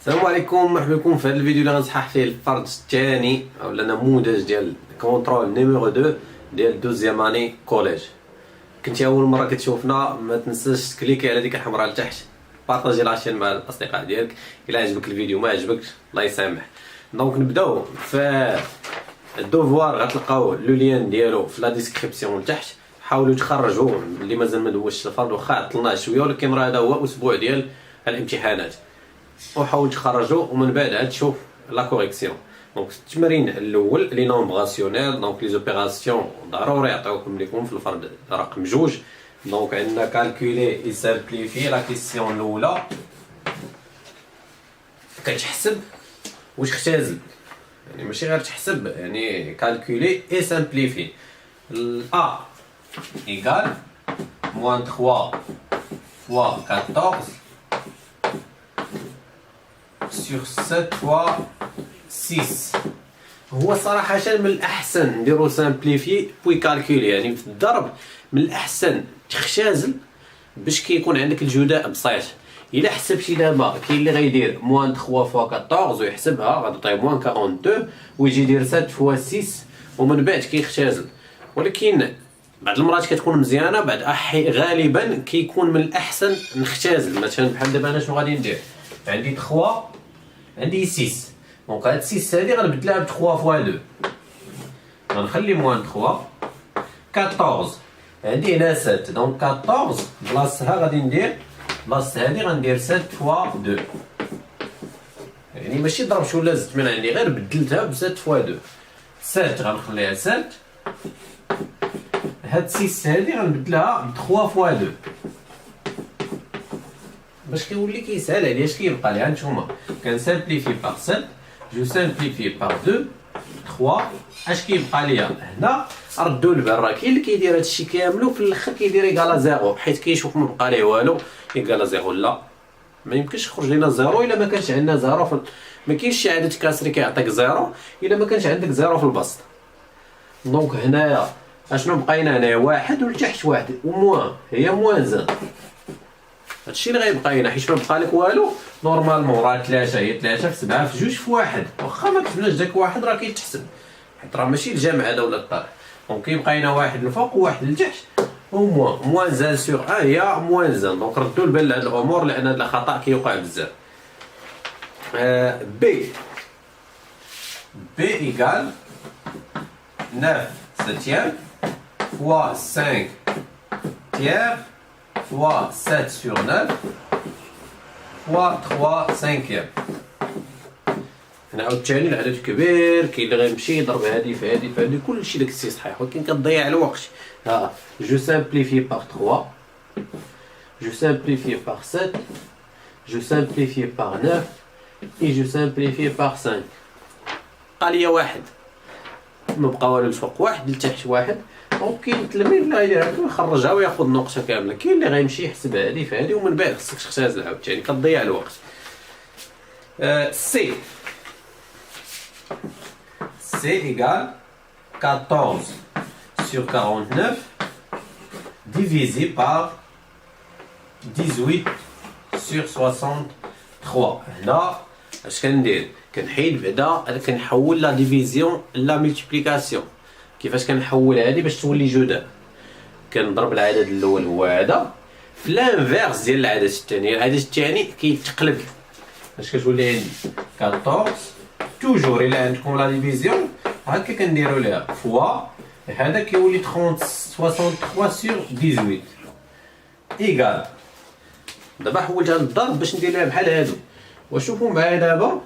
السلام عليكم، مرحبا بكم في هذا الفيديو اللي غنصحح فيه الفرد الثاني اولا نموذج ديال كونترول نيميرو 2 ديال دوزيام اني كوليج. كنتي اول مره كتشوفنا ما تنساش تكليكي على ديك الحمراء لتحت، بارطاجي لاشين مع الاصدقاء ديالك. الا عجبك الفيديو ما عجبكش الله يسامح. دونك نبداو في الدوفوار، غتلقاو لو لين ديالو في لا ديسكريبسيون لتحت. حاولوا تخرجوا اللي مازال ما دوزش الفرد، واخا عطلناه شويه ولكن راه هذا هو اسبوع ديال الامتحانات، وحاول تخرجوا ومن بعد عاد تشوف لا كوريكسيون. دونك التمرين الاول لي نومبر راسيونيل، دونك لي زوبيراسيون ضروري يعطيوكم لكم في الفرد رقم 2. دونك عندنا كالكولي اي سامبليفي. لا كيسيون الاولى كتحسب واش اختزل، يعني ماشي غير تحسب، يعني كالكولي اي سامبليفي. ا ايكال موان 3 فوا 14 sur 7 fois 6. هو صراحة من الأحسن نديرو سامبليفي بوي كالكولي، يعني في الضرب من الأحسن تختازل باش كيكون عندك الجداء بسيط. إلا حسبتي دابا كاين اللي غيدير موان 3 فوا 14 ويحسبها غتعطيه موان 42 ويجي يدير 7 فوا 6 ومن بعد كيختازل. ولكن بعض المرات كتكون مزيانة، بعد غالبا كيكون من الأحسن نختازل. مثلا بحال دابا أنا شنو غادي ندير؟ عندي 3 عندي 6، دونك هاد 6 هادي غنبدلها ب 3 فوا 2، غنخلي موان 3 14. عندي هنا 7، دونك 14 بلاصتها غادي ندير بلاصت هادي غندير 7 فوا 2، يعني ماشي ضربت ولا زدت من عندي، غير بدلتها ب 7 فوا 2. 7 غنخليها 7، هاد 6 هادي غنبدلها ب 3 فوا 2 باش كيولي كيسهل عليا. اش كيبقى لي؟ هانتوما كنسامبليفي بار 7، جو سامبليفي بار 2 3. اش كيبقى ليا هنا؟ ردوا البال، راه كاين اللي كيدير هادشي كامل في الاخر كيدير ايكالا زيرو، حيت كيشوف ما بقى ليه والو. ايكالا زيرو لا، ما يمكنش يخرج لينا زيرو الا ما كانش عندنا زيرو ما كاينش شي عدد كاسري كيعطيك زيرو الا ما كانش عندك زيرو في البسط. دونك هنايا اشنو بقينا؟ هنايا واحد ولتحت واحد وموان، هي موان زاد. هادشي اللي غيبقى هنا، حيت ما بقى لك والو. نورمالمون راه 3 هي 3 في 7 في 2 في 1، واخا ما كتبناش داك واحد راه كيتحسب، حيت راه ماشي الجمع هذا ولا الطرح. دونك كيبقى لنا واحد الفوق وواحد لتحت وموان. موان زان سور ان هي موان زان. دونك ردوا البال لهاد الامور لان هاد الخطا كيوقع بزاف. بي ايكال 9 سيتيام فوا 5 تيير fois 7 sur 9 fois 3 cinquième. هنا عاوتاني العدد كبير، كاين اللي غيمشي يضرب هادي في هادي في هادي، كلشي داكشي صحيح ولكن كتضيع الوقت. ها جو سامبليفي بار 3، جو سامبليفي بار 7، جو سامبليفي بار 9 اي جو سامبليفي بار 5. بقى ليا واحد، ما بقى والو الفوق واحد لتحت واحد. دونك كاين التلميذ اللي غيدير هكا ويخرجها وياخذ نقطه كامله، كاين اللي غيمشي يحسب هادي في هادي ومن بعد خصك تختازل عاوتاني، كتضيع الوقت. سي ايكال 14 sur 49 divisé par 18 sur 63. هنا اش كندير؟ كنحيد بعدا، كنحول لا ديفيزيون لا ملتيبليكاسيون. كيفاش كنحول هادي باش تولي جداء؟ كنضرب العدد الاول هو هذا في لانفيرس ديال العدد الثاني. العدد الثاني كيتقلب، اش كتولي عندي 14 توجور. الا عندكم لا ديفيزيون هكا كنديروا ليها فوا هذا كيولي 63 سور 18 ايكال. دابا حولت هاد الضرب باش ندير ليها بحال هادو، وشوفوا معايا دابا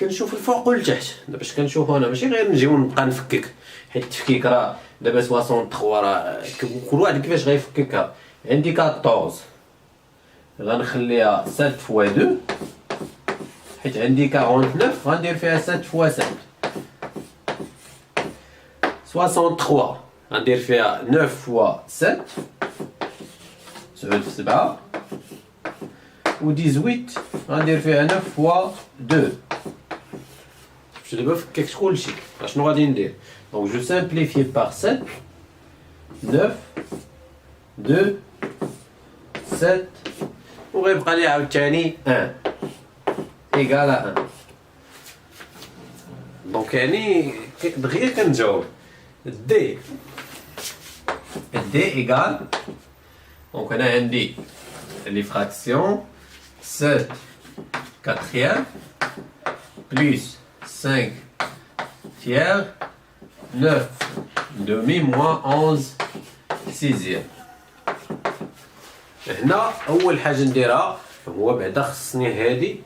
كنشوف الفوق والتحت. دابا اش كنشوفو انا؟ ماشي غير نجيو نبقى نفكك، حيت التفكيك راه دابا 63 راه كل واحد كيفاش غيفككها. عندي 14 غنخليها 7 فوا 2، حيت عندي 49 غندير فيها 7 فوا 7. 63 غندير فيها 9 فوا 7، 9 في 7 و 18 غندير فيها 9 فوا 2. Je vais فككت كلشي. شنو غادي ندير؟ دونك جو سامبليفي بار 7 9 2 7 وغيبقى لي عاوتاني 1 ايكال 1. دونك يعني دغيا كنجاوب دي ايكال. دونك انا عندي لي فراكسيون 7 quatrième plus 5 tiers 9 demi moins 11 sixième. هنا اول حاجه نديرها هو بعدا خصني هادي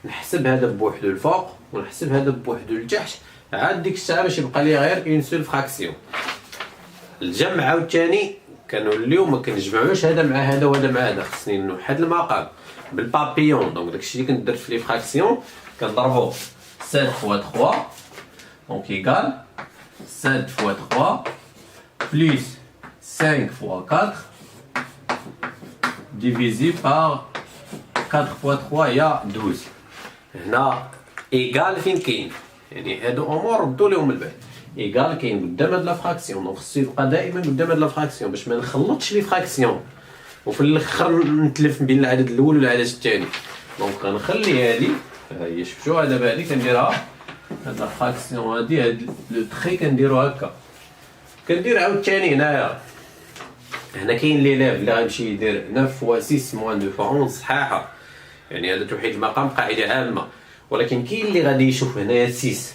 نحسب هذا بوحدو الفوق ونحسب هذا بوحدو لتحت، عاد ديك الساعه باش يبقى لي غير اون سول فراكسيون. الجمع عاوتاني كنوليو ما كنجمعوش هذا مع هذا وهذا مع هذا، خصني نوحد المقام بالبابيون. دونك داكشي اللي كندير في لي فراكسيون كنضربو 7 fois 3 دونك ايكال 7 fois 3 plus 5 fois 4 divisé par 4 fois 3 يا 12. هنا ايكال فين كاين، يعني هادو امور ردوا لهم البال. ايكال كاين قدام هاد لا فراكسيون، دونك خصو يبقى دائما قدام هاد لا فراكسيون باش ما نخلطش لي فراكسيون وفي الاخر نتلف بين العدد الاول والعدد الثاني. دونك غنخلي هادي ها هي، شفتوها دابا هادي كنديرها هاد لا فراكسيون هادي، هاد لو تخي كنديرو هكا. كندير عاوتاني هنا كاين ليليف اللي غيمشي يدير 9 fois 6 moins 2 fois 11 صحاحه، يعني هذا توحيد المقام قاعده عامه. ولكن كاين اللي غادي يشوف هنايا 6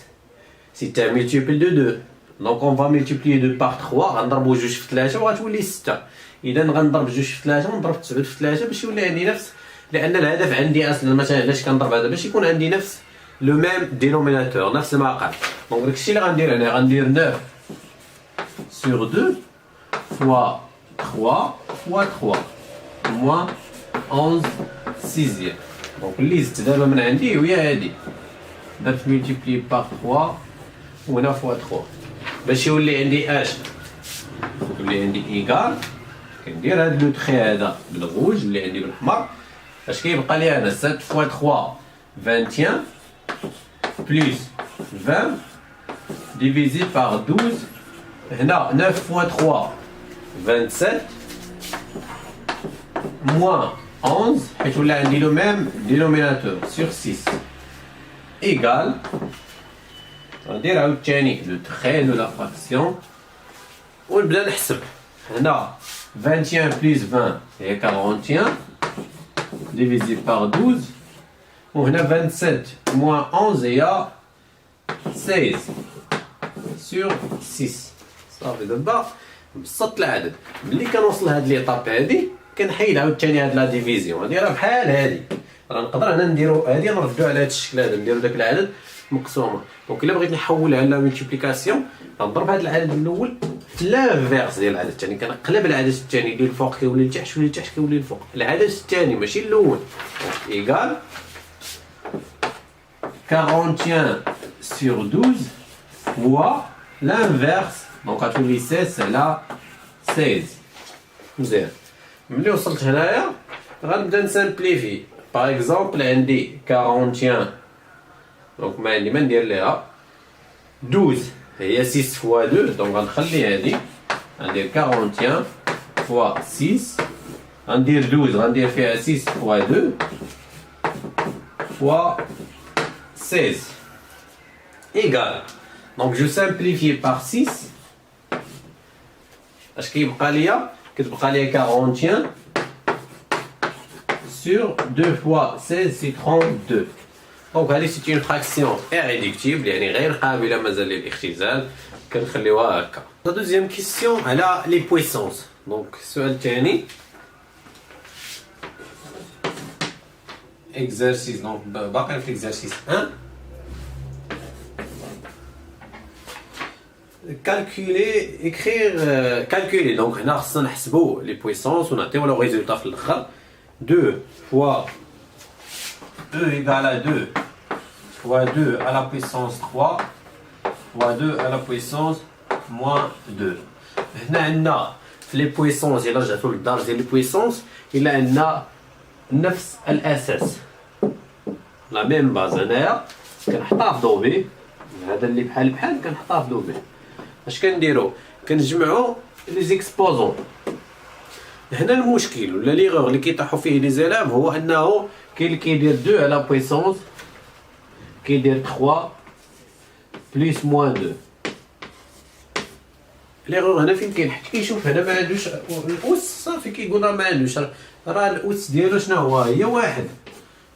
سي تا ملتيبل دو 2، دونك اون فا ملتيبلي 2 بار 3 غنضربو جوج في 3 وغتولي 6. اذا غنضرب جوج في 3 ونضرب 9 في 3 باش يولي عندي نفس، لان الهدف عندي اصلا مثلا علاش كنضرب هذا باش يكون عندي نفس لو ميم دينوميناتور، نفس المقام. دونك داكشي اللي غندير هنا غندير 9 sur 2 fois 3 fois 3 moins 11 sixième. دونك اللي زدت دابا من عندي وهي هادي، درت ملتيبلي بار 3 وهنا فوا 3 باش يولي عندي اش، يولي عندي ايكال. كندير هاد لو تخي هذا بالغوج اللي عندي بالاحمر، اش كيبقى لي انا 7 فوا 3 21 بلس 20 ديفيزي بار 12. هنا 9 فوا 3 27 moins 11 حيت ولا عندي لو ميم دينوميناتور sur 6 ايكال. غندير عاوتاني لو تخي دو لا فراكسيون ونبدا نحسب. هنا 21 بلس 20 هي 41 ديفيزي بار 12، وهنا 27 moins 11 هي 16 sur 6 صافي. دابا بسطت العدد. ملي كنوصل لهاد ليطاب هادي كنحيد عاوتاني هاد لا ديفيزيون هادي، راه بحال هادي راه نقدر هنا نديرو هادي نردو على هاد الشكل هذا، نديرو داك العدد مقسومه. دونك الا بغيت نحولها لا ملتيبليكاسيون غنضرب هاد العدد الاول في لافيرس ديال العدد الثاني، كنقلب العدد الثاني اللي الفوق كيولي لتحت واللي لتحت كيولي الفوق، العدد الثاني ماشي الاول. ايكال 41 sur 12 fois l'inverse، دونك غتولي 16 على 16. مزيان. ملي وصلت هنايا غنبدا نسامبليفي. باغ اكزومبل عندي 41 دونك ما عندي ما ندير ليها 12 هي 6 فوا 2، دونك غنخلي هادي غندير 41 فوا 6 غندير 12 غندير فيها 6 فوا 2 فوا 16 ايكال. دونك جو سامبليفي بار 6 اش كيبقى ليا؟ كتبقى ليا 41 sur 2 fois 16 c'est 32. دونك هذه سيت اون فراكسيون irréductible يعني غير قابله مازال للاختزال، كنخليوها هكا. لا دوزيام كيسيون على لي بويسونس. دونك السؤال الثاني اكزرسيس، دونك باقي في اكزرسيس 1 calculer écrire calculer. دونك هنا خصنا نحسبوا لي بويسونس ونعطيو لو ريزولطا في الاخر. 2 fois E égale à 2 fois 2 à la puissance 3 fois 2 à la puissance moins 2. هنا عندنا في لي بويسونس الا رجعتو للدار ديال لي بويسونس الا عندنا نفس الاساس لا ميم باز. هنايا كنحتفظوا به، هذا اللي بحال بحال كنحتفظوا به. اش كنديرو؟ كنجمعوا لي زيكسبوزون. هنا المشكل ولا ليغور اللي كيطيحوا فيه لي زيلاف هو انه كاين اللي كيدير 2 على بويسونس كيدير 3 بليس موان 2. ليغور هنا فين كاين؟ حيت كيشوف هنا ما عندوش الاس صافي كيقول راه ما عندوش، راه الاس ديالو شنو هو؟ هي واحد.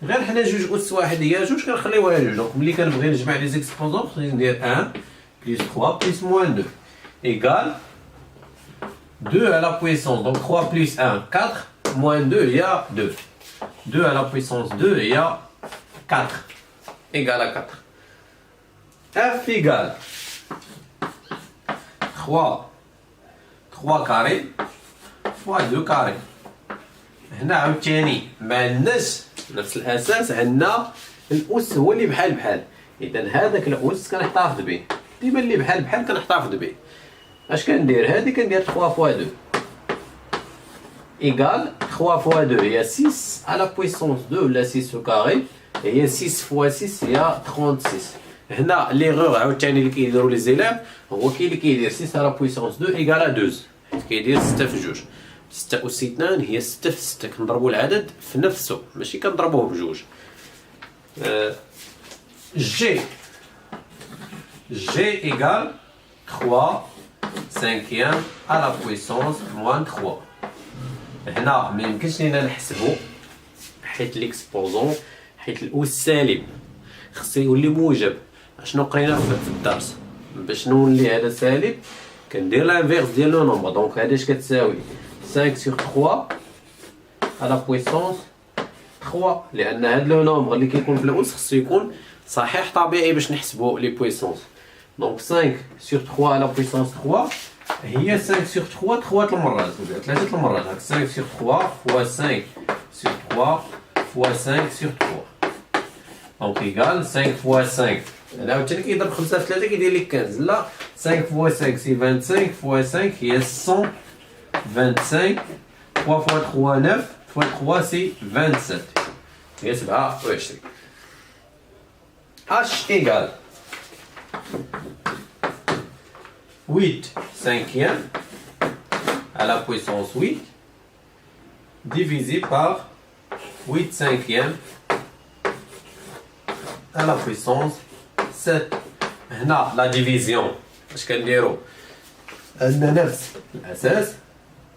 غير حنا جوج اس واحد هي جوج كنخليوها جوج. دونك ملي كنبغي نجمع لي زيكسبوزون خصني ندير 1 بليس 3 بليس موان 2 ايكال 2 à la puissance, donc 3 plus 1, 4, moins 2, il y a 2. 2 à la puissance 2, il y a 4, égal à 4. F égale 3 carré fois 2 carré. هنا عاوتاني ما عندناش نفس الاساس، عندنا الاس هو اللي بحال بحال. اذا هذاك الاس كنحتفظ به ديما، اللي بحال بحال كنحتفظ به. اش كندير؟ هادي كندير 3 فوا 2 ايكال 3 فوا 2 هي 6 على بويسونس 2 ولا 6 او كاري، هي 6 فوا 6 هي 36. هنا ليغور عاوتاني اللي كيديروا لي زيلاف هو كاين اللي كيدير 6 على بويسونس 2 ايكال 12، حيت كيدير 6 في جوج. 6 أس 2 هي 6 في 6، كنضربوا العدد في نفسه ماشي كنضربوه بجوج. جي ايكال 3 cinquième à la puissance moins 3. هنا ما يمكنش لينا نحسبو حيت ليكسبوزون، حيت الاس سالب خصو يولي موجب. اشنو قرينا في الدرس؟ باش نولي هذا سالب كندير لانفيرس ديال لو نومبر. دونك هذا اش كتساوي 5 sur 3 à la puissance 3، لان هذا لو نومبر اللي كيكون في الاس خصو يكون صحيح طبيعي باش نحسبو لي بويسونس. دونك 5 sur 3 à la puissance 3 هي 5 sur 3 3 المرات ولا 3 المرات. هاك 5 sur 3 fois 5 sur 3 fois 5 sur 3 دونك ايكال 5 fois 5. هنا عاوتاني كيضرب 5 في 3 كيدير لك 15. لا 5 fois 5 سي 25 fois 5 هي 125. 3 fois 3 9 fois 3 سي 27 هي 27. H égale 8 cinquième à la puissance 8 divisé par 8 cinquième à la puissance 7. هنا لا ديفيزيون اش كنديرو؟ عندنا نفس الاساس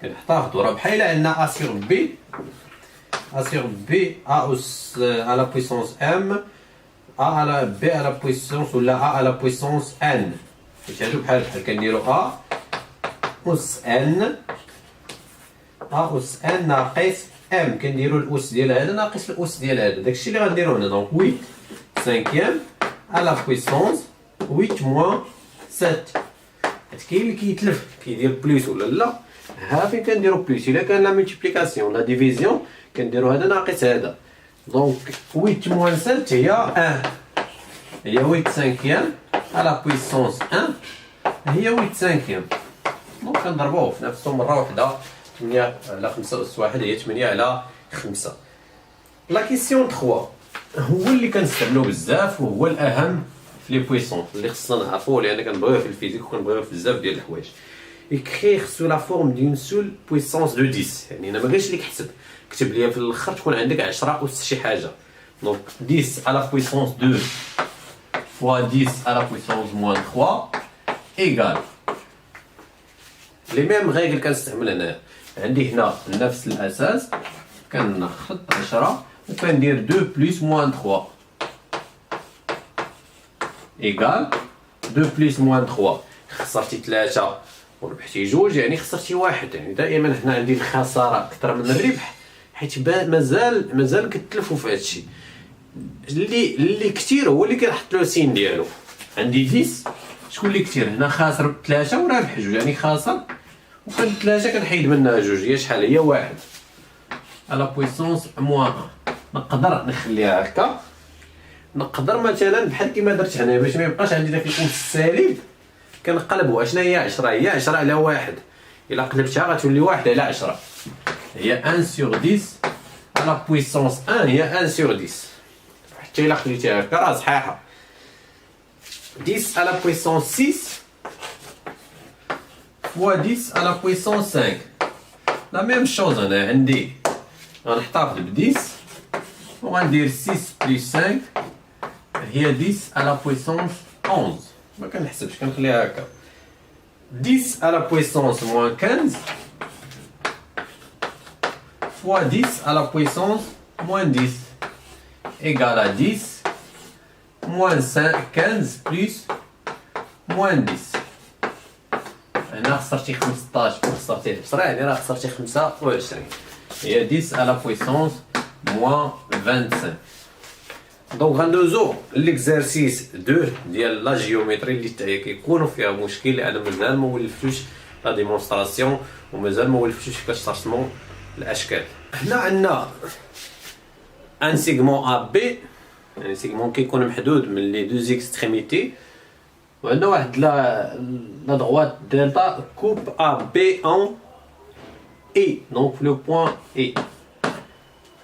كنحتفظوا، راه بحال عندنا ا سور بي، ا سور بي ا اس à la puissance m a à la b à la puissance ولا a à la puissance n. هادو بحال بحال كنديرو ا اس ان، ا اس ان ناقص ام، كنديرو الاس ديال هذا ناقص الاس ديال هذا. داكشي اللي غنديرو هنا. دونك 8 cinquième à la puissance 8 moins 7. حيت كاين اللي كيتلف كيدير بليس ولا لا، ها فين كنديرو بليس. الا كان لا مولتيبليكاسيون لا ديفيزيون كنديرو هذا ناقص هذا. دونك 8 moins 7 هي 1، هي 8 cinquième à la puissance 1 هي 8 cinquième. دونك كنضربوه في نفسه مره واحده. 8 على 5 أس 1 هي 8 على 5. لا كيسيون 3 هو اللي كنستعملو بزاف وهو الاهم في لي بويسون اللي خصنا نعرفوه، لان كنبغيوه في الفيزيك وكنبغيوه في بزاف ديال الحوايج. écrire sous la forme d'une seule puissance de 10. يعني انا ما قالش لك حسب، كتب لي في الاخر تكون عندك 10 أس شي حاجه. دونك 10 à la puissance 2 fois 10 à la puissance moins 3 égale les mêmes règles كنستعمل هنا. عندي هنا نفس الاساس كنخط 10 وكندير 2 plus moins 3 égale 2 plus moins 3. خسرتي 3 وربحتي 2 يعني خسرتي 1. يعني دائما هنا عندي الخساره اكثر من الربح، حيت مازال كتلفوا في هذا الشيء. اللي كثير هو اللي كنحط له سين ديالو. عندي 10 شكون اللي كثير؟ هنا خاسر 3 ورابح 2، يعني خاسر وكان 3 كنحيد منها 2 هي شحال؟ هي 1 على بويسونس موان 1. نقدر نخليها هكا، نقدر مثلا بحال كيما درت هنا باش ما يبقاش عندي داك الأس السالب كنقلبو. اشنا هي 10؟ هي 10 على 1. الا قلبتها غتولي 1 على 10. هي 1 sur 10 على بويسونس 1 هي 1 sur 10. حتى الا خليتيها هكا راه صحيحه. 10 على بويسونس 6 fois 10 à la puissance 5 لا ميم شوز انا عندي غنحتفظ ب 10 وغندير 6 بلس 5 هي 10 على بويسونس 11. ما كنحسبش كنخليها هكا 10 على بويسونس موان 15 fois 10 à la puissance moins 10 égale à 10 moins 15 plus moins 10. هنا خسرتي 15 خسرتيه بسرعه يعني راه خسرتي 25 هي 10 على بويسونس موان 25. دونك غندوزو ليكزارسيس 2 ديال لا جيومتري اللي كيكونوا فيها مشكل لان مازال ما ولفتوش لا ديمونستراسيون ومازال ما ولفتوش كيفاش ترسموا الاشكال. هنا عندنا ان سيغمون ا بي يعني سيغمون كيكون محدود من لي دو زيكستريميتي وعندنا واحد لا دروات دلتا كوب ا بي ان اي دونك لو بوين اي.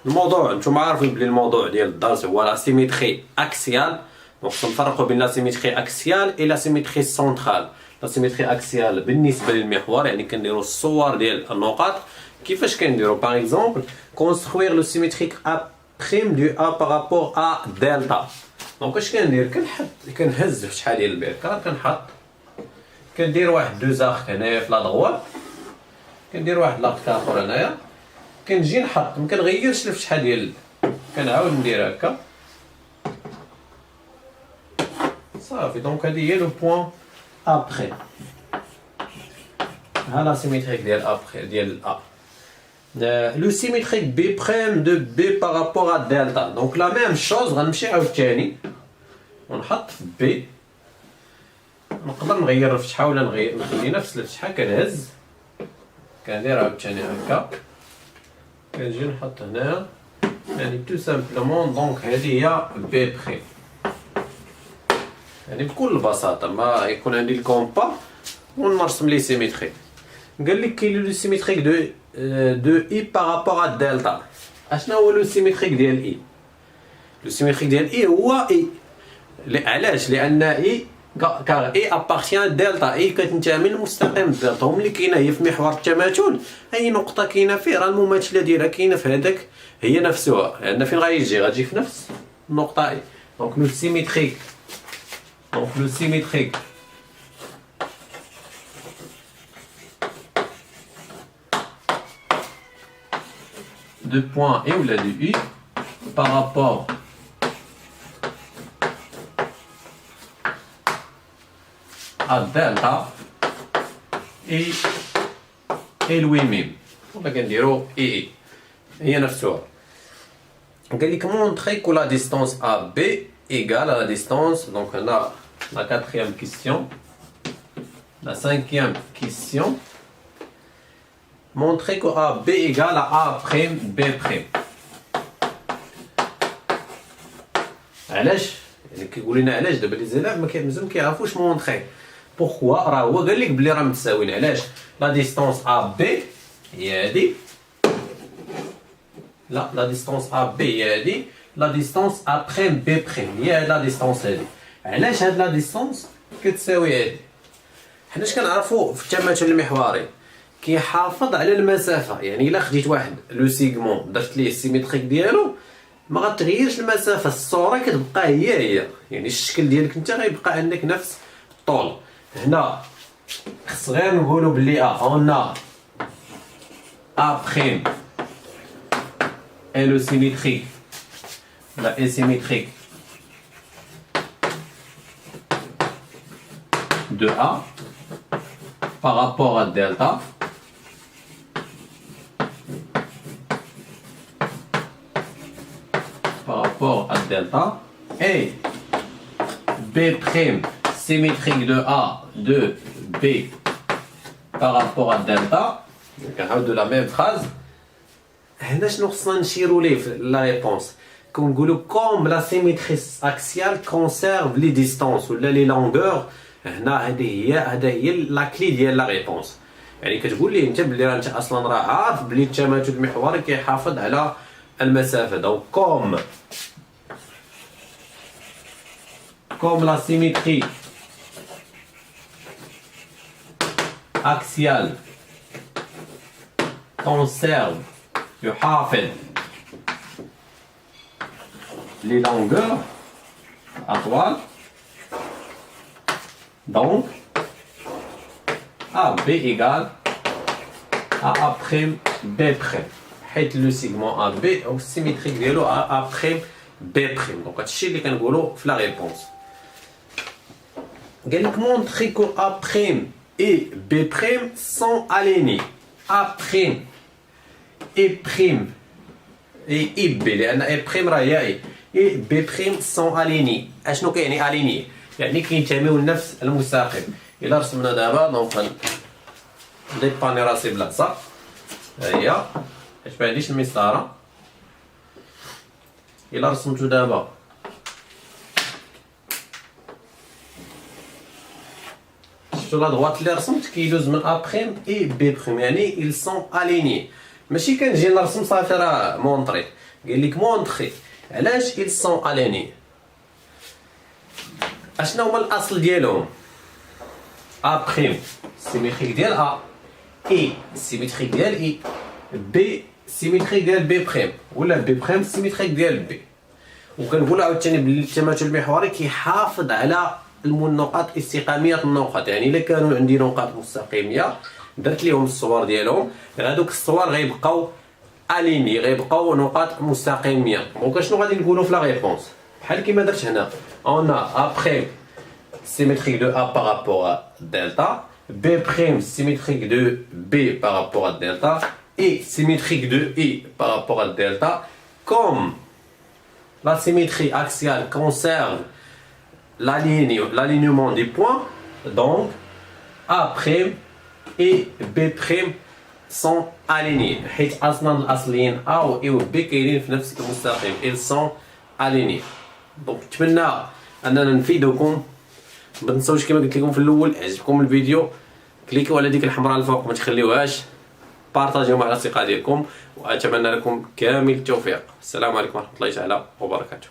الموضوع نتوما عارفين بلي الموضوع ديال الدرس هو لا سيميتري اكسيال. دونك كنفرقوا بين لا سيميتري اكسيال اي لا سيميتري سنترال. لا سيميتري اكسيال بالنسبه للمحور يعني كنديروا الصور ديال النقاط. كيفاش كنديروا باغ اكزومبل كونستروير لو سيميتريك ا بريم دو ا بارابور ا دلتا. دونك اش كندير كنهز في شحال ديال البيركار كنحط كندير واحد دو زارك هنايا في لا دروات كندير واحد لاخر اخر هنايا كنجي نحط ما كنغيرش في شحال ديال كنعاود ندير هكا صافي. دونك هذه هي لو بوين ابخي ها لا سيميتريك ديال ابخي ديال ا. لو سيميتريك بي بريم دو بي بارابور ا دلتا. دونك لا ميم شوز غنمشي عاوتاني ونحط في بي نقدر نغير الفتحه ولا نخلي نفس الفتحه كنهز كندير عاوتاني هكا كنجي نحط هنا يعني تو سامبلومون. دونك هذه هي بي بريم يعني بكل بساطه ما يكون عندي الكومبا ونرسم لي سيميتري. قال لك كاين لو سيميتريك دو اي بارابور ا دلتا. اشنا هو لو سيميتريك ديال اي؟ لو سيميتريك ديال اي هو اي. علاش؟ لان اي كار اي ابارتيان دلتا. اي كتنتمي للمستقيم دلتا وملي كاينه هي في محور التماثل اي نقطه كاينه فيه راه المماثله ديالها كاينه في هذاك هي نفسها لان فين غتجي في نفس النقطه اي. دونك لو سيميتريك de point et ou la de U par rapport à delta et Louis mime. On va dire et il y en a sur. Donc il montrer que la distance AB égale à la distance. Donc on a la quatrième question, la cinquième question. Montrer que AB égale à A prime B prime. علاش؟ يعني كيقول لنا علاش دابا لي زيلاف مازال ما كيعرفوش مونطري. بوركوا راه هو قال لك بلي راه متساويين. علاش؟ لا ديستونس ا بي هي هادي لا ديستونس ا بي هي هادي لا ديستونس ا بريم بي بريم هي لا ديستونس هادي. علاش هاد لا ديستونس كتساوي هادي؟ حناش كنعرفوا في التماثل المحوري كيحافظ على المسافه. يعني الا خديت واحد لو سيغمون درت ليه السيميتريك ديالو ما غتغيرش المسافه الصوره كتبقى هي يعني الشكل ديالك انت غيبقى عندك نفس الطول. هنا خص غير نقولوا بلي اون ا بريم اي لو سيميتريك لا اي سيميتريك de A par rapport à delta et B' symétrique de A de B par rapport à delta. de la même phrase. هنا شنو خصنا نشيرو ليه في لا ريبونس؟ كنقولوا كوم لا سيميتري اكسيال كونسيرف لي ديستانس ولا لي لونغور. هنا هذا هي لا كلي ديال لا ريبونس. يعني كتقول ليه انت بلي انت اصلا راه عارف بلي التماثل المحوري كيحافظ على المسافه. دونك كوم لا سيميتري axiale conserve يحافظ les longueurs أطوال. donc AB égale AA prime B prime حيث لو سيغمون AB أو السيميتريك ديالو AA prime B prime. دونك هادشي اللي كنقولو في لا ريبونس. قال لك montrer que A prime et B prime sont alignés. A prime et prime et B لأن A prime راه هي et B prime sont alignés. اشنو كيعني alignés؟ يعني كينتميو لنفس المستقيم. إلا رسمنا دابا دونك نديباني راسي بلاصة ها هي حيت معنديش المسطرة. إلا رسمتو دابا شفتو لا droite اللي رسمت كيدوز من A prime et B prime يعني ils sont alignés. ماشي كنجي نرسم صافي راه مونطري. قال لك مونطري علاش ils sont alignés. اشنو هما الاصل ديالهم؟ A prime سيميتريك ديال A اي سيميتريك ديال اي بي سيميتريك ديال بي بريم ولا بي بريم سيميتريك ديال بي. وكنقول عاوتاني بلي التماثل المحوري كيحافظ على النقاط استقاميه النقط. يعني الا كانوا عندي نقاط مستقيميه درت ليهم الصور ديالهم هذوك الصور غيبقاو اليني غيبقاو نقاط مستقيميه. دونك شنو غادي نقولوا في لا ريبونس بحال كيما درت هنا اون ا بريم symétrique de A par rapport à delta, B' symétrique de B par rapport à delta et symétrique de I par rapport à delta. Comme la symétrie axiale conserve l'alignement des points, donc A' et B' sont alignés. حيت أصلا الأصليين A و I و B كاينين في نفس المستقيم. Ils sont alignés. donc نتمنى أننا نفيدكم. ما تنساوش كما قلت لكم في الاول عجبكم الفيديو كليكوا على ديك الحمراء الفوق ما تخليوهاش. بارطاجيو مع الاصدقاء ديالكم واتمنى لكم كامل التوفيق. السلام عليكم ورحمه الله تعالى وبركاته.